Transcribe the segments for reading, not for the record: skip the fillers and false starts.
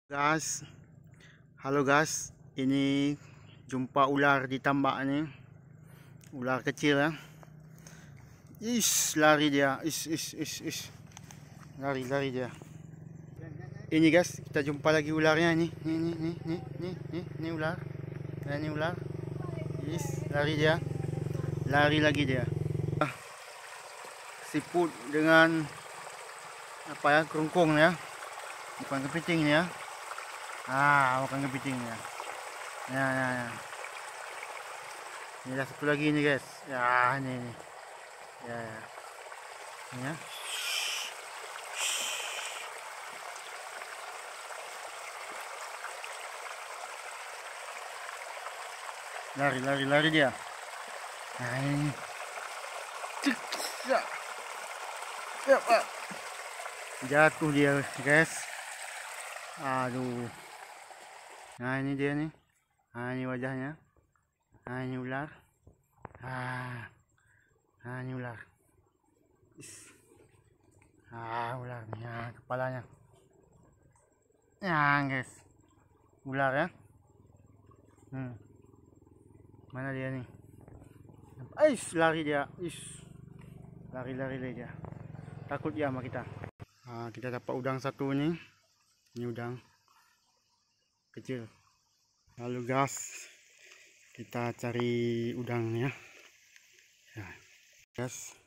Guys, halo guys, ini jumpa ular di tambak ni, ular kecil ya. Lari dia, lari dia. Ini guys, kita jumpa lagi ularnya nih, nih ular, ini ular. Lari dia, lari lagi dia. Siput dengan apa ya, kerungkung ya, bukan kepiting ya. Bukan kepitingnya. Ya. Ini ada satu lagi nih guys. Ya, ini. Ya. Ini ya. Lari dia. Nah, ini. Jatuh dia guys. Aduh. Nah, ini dia nih. Ini wajahnya. Ini ular. Ini ular. Ular nih. Kepalanya. Guys. Ular ya. Mana dia nih? Lari dia. Lari dia. Takut dia sama kita. Kita dapat udang satu nih. Ini udang kecil. Lalu guys, kita cari udangnya ya guys.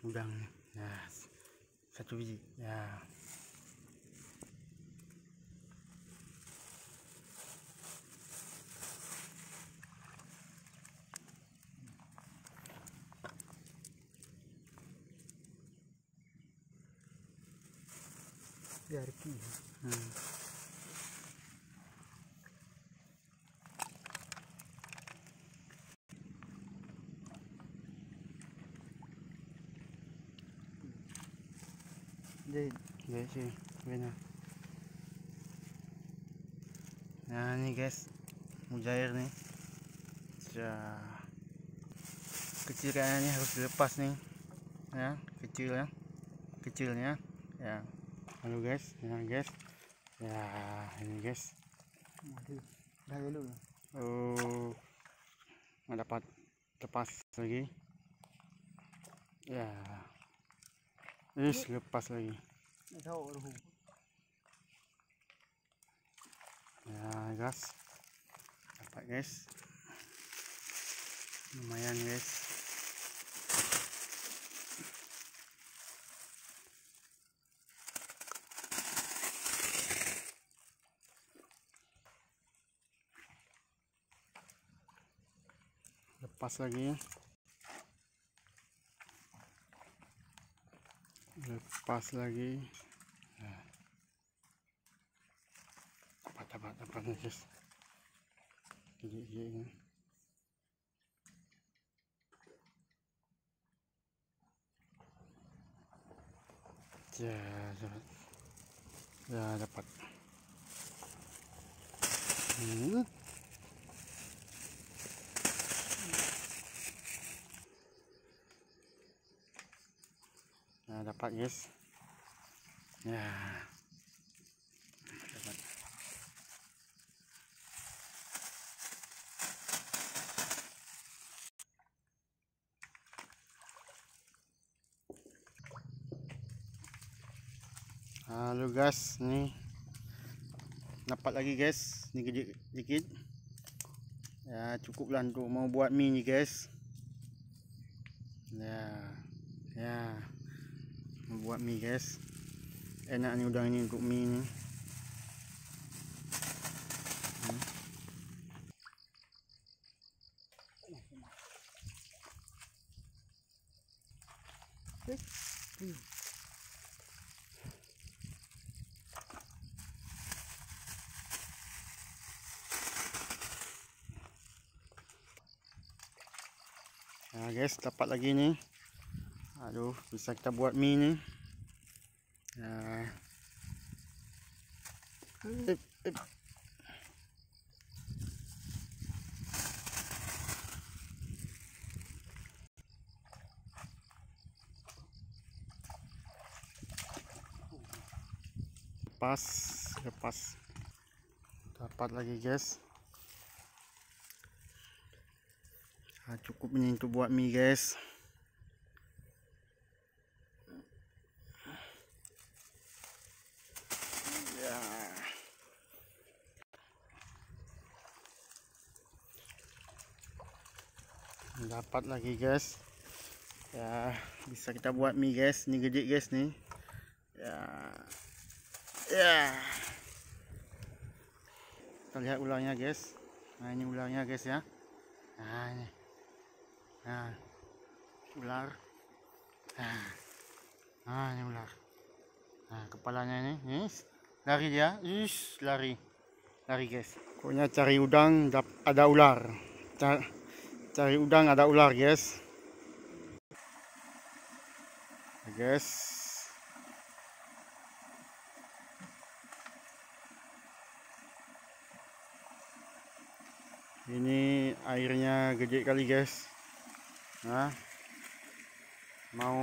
Udang ya, satu biji ya. Nah, ini guys, mujair nih. Kecil kayaknya nih, harus dilepas nih ya, kecilnya ya. Halo guys, ya guys, ya ini guys. Nggak dapat lepas lagi ya. Lepas lagi ya guys, dapat guys, lumayan guys. Lepas lagi, dapat nih guys, gigi ini ya dapat. Nah, dapat guys ya, dapat. Halo guys, nih dapat lagi guys, ini dikit ya, cukup lah untuk mau buat mie nih guys ya, mau buat mie guys. Enak nih udang ini untuk mie nih. Nah guys, dapat lagi nih. Aduh, bisa kita buat mie nih. lepas. Dapat lagi guys. Cukup ini untuk buat mie guys. Ya. Dapat lagi guys. Ya, bisa kita buat mie guys. Ini gede guys nih. Ya. Kita lihat ularnya guys. Nah, ini ularnya guys ya. Nah, ini. Nah, ular. Nah, ini ular. Nah, kepalanya ini. Lari dia. Lari guys. Pokoknya cari udang ada ular. Cari udang ada ular guys. Ini airnya gede kali guys. Nah, mau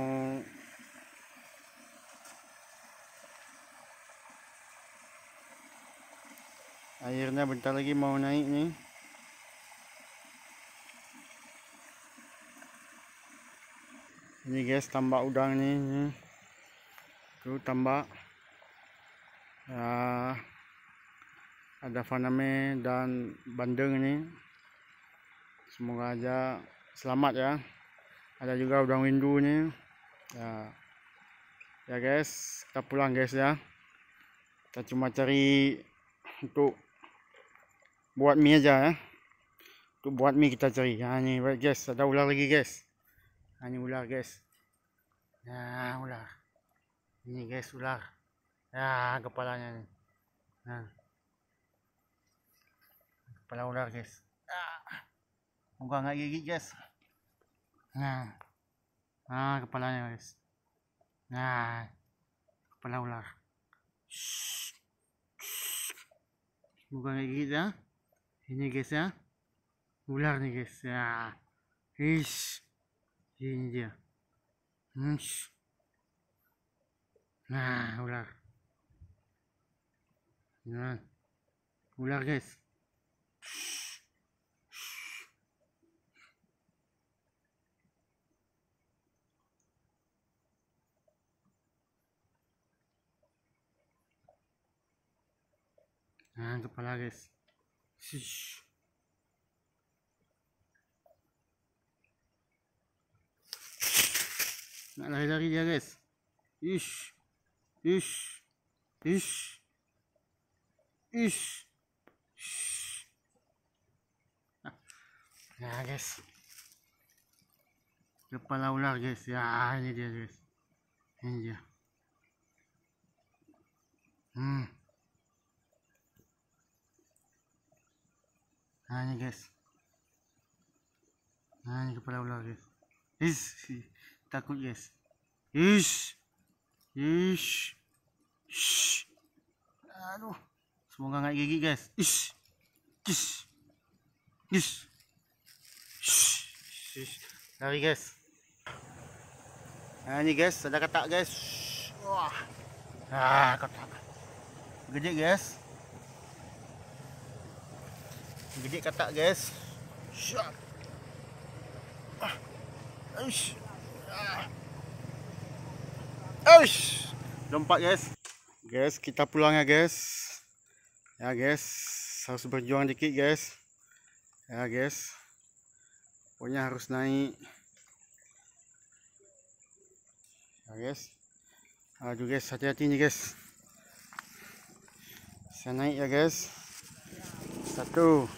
airnya bentar lagi mau naik nih. Ini guys, tambak udang nih. Tuh tambak. Ya, ada faname dan bandeng ini. Semoga aja selamat ya. Ada juga udang windu nih. Ya guys, kita pulang guys ya. Kita cuma cari untuk buat mie aja ya. Untuk buat mie kita cari. Nah, ini guys, ada ular lagi guys. Nah, ini ular guys. Nah, ular. Ini guys ular. Ya, kepalanya nih. Nah. Kepala ular guys. Moga nggak gigit guys. Nah. Nah, kepalanya guys. Nah. Kepala ular. Moga nggak gigit ya. Ini guys ya. Ular nih guys ya. Ini dia. Nah, ular. Nah, ular guys. Nah, kepala guys. Nggak lari-lari dia guys. Nah guys, kepala ular guys. Ya, ini dia guys. Ini dia. Nah, ini guys. Nah, ini kepala ular guys. Takut guys. Aduh, semoga nggak gigit guys. Lari guys. Nah, ini guys, ada katak guys. Wah. Katak. Gede guys. Gede katak guys. Lompat guys. Guys, kita pulang ya guys. Ya guys, harus berjuang dikit guys. Ya guys. Pokoknya harus naik. Ya guys. Aduh guys, hati-hati nih guys. Saya naik ya guys. 1.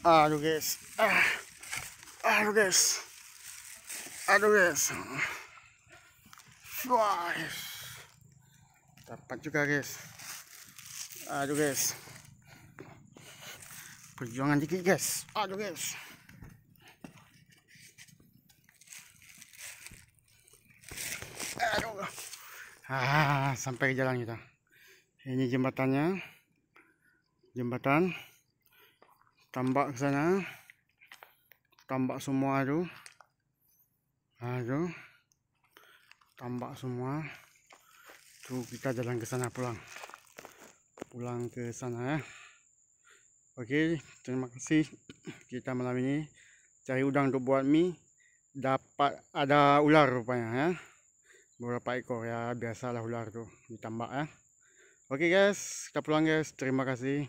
Aduh guys. Aduh guys. Wah. Dapat juga guys. Aduh guys. Perjuangan dikit guys. Aduh guys. Aduh. Sampai ke jalan kita. Ini jembatannya. Jembatan. Tambak ke sana. Tambak semua aduh. Tambak semua. Tuh kita jalan ke sana pulang ke sana ya. Oke, terima kasih. Kita malam ini cari udang untuk buat mie. Dapat ada ular rupanya ya. Beberapa ekor ya, biasalah ular tuh ditambah ya. Oke guys, kita pulang guys. Terima kasih.